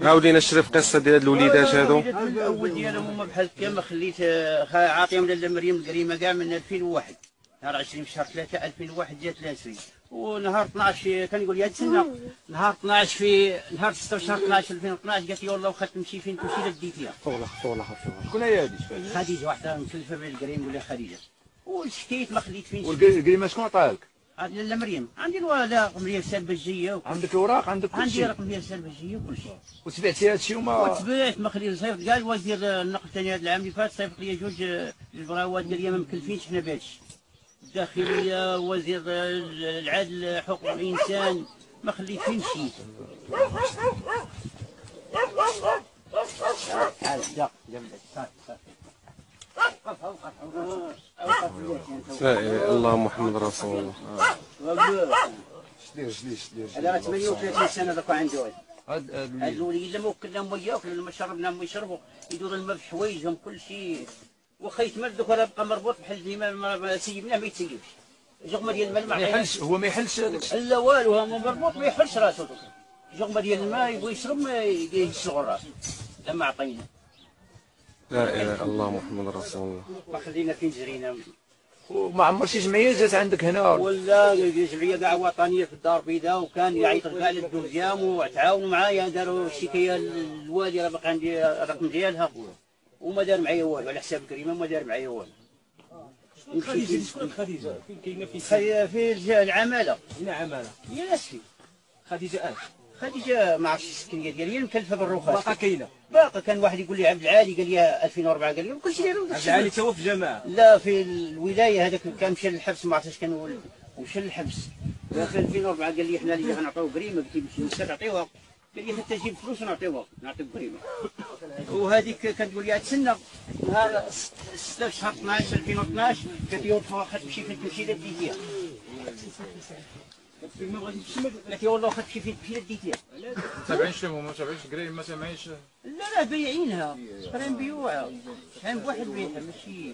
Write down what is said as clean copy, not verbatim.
عاودي لنا شري في قصه ديال هاد الوليدات هادو. الاول ديالهم هما بحال هكا ما خليت عاطيهم لاله مريم الكريمه كاع من 2001 نهار 20 في شهر 3 2001 جات لها سوي، ونهار 12 كنقول لها تسنى نهار 12 في نهار 6 شهر 12 2012 قالت لي والله واخا تمشي فين تمشي لا ديتيها. شكون هي هذه؟ خديجه واحده مكلفه بالكريم نقول لها خديجه، وشكيت ما خليت فين. والكريمه شكون عطاها لك؟ لاله مريم عندي الورق مريم السلبجيه عندك الاوراق عندك كل عندي شيء؟ رقم ديال السلبجيه وكل شيء. وتبعتي هذا الشيء وما وتبعت ما خليت صيفط كاع الوزير النقل الثاني هذا العام اللي فات صيفط لي جوج البراوات قال لي ما مكلفينش حنا بهذا الشيء. الداخليه وزير العدل حقوق الانسان ما خليت فين شيء. تعال لا اله الا الله محمد رسول الله. شدير هذا 38 سنه ذاك عنده هاد هاد الوليد لما وكلناهم وياه لما شربناهم ويشربوا يدور الماء في حوايجهم كل شيء، واخا يتمرد دوك راه بقى مربوط بحال ديما ما سيبناه ما يتسيبش. جغمه ديال الماء ما يحلش، هو ما يحلش هذاك الشيء. لا والو هو مربوط ما يحلش راسو دوك. جغمه ديال الماء يبغي يشرب ما يهز الغراس لما عطينا. لا اله الا الله محمد رسول الله. ما خلينا فين جرينا. وما عمر شي جمعيه جات عندك هنا ولا جمعيه كاع وطنيه في الدار البيضاء، وكان يعيط كاع للدوزيام وتعاونوا معايا داروا الشكايه للوالي راه باقي عندي الرقم ديالها وما دار معايا والو على حساب الكريمه ما دار معايا والو. خديجه شكون خديجه؟ فين كاينه في العماله. هنا عماله هي ناسي خديجه خديجه ما عرفتش السكنيه ديالها هي المكلفه بالرخص. باقا كاينه؟ باقا كان واحد يقول لي عبد العالي قال لي 2004 قال لي كلشي دايرو. عبد العالي تا هو في الجماعه؟ لا في الولايه هذاك كان مشى للحبس ما عرفتش كان مشى للحبس في 2004 قال لي حنا اللي غنعطيو كريمه قلت له باش نعطيوها قال لي حتى جيب فلوس ونعطيوها نعطيو كريمه. وهذيك كتقول لي تسنى نهار 6 شهر 12 2012 قالت لي واخا تمشي فين تمشي لا ديتيها. قالت لي والله واخا تمشي فين تمشي لا ديتيها. تابعين شنو ما تابعينش كريم ما سامعينش؟ لا بايعينها راه نبيعوها شحال بواحد بيعها ماشي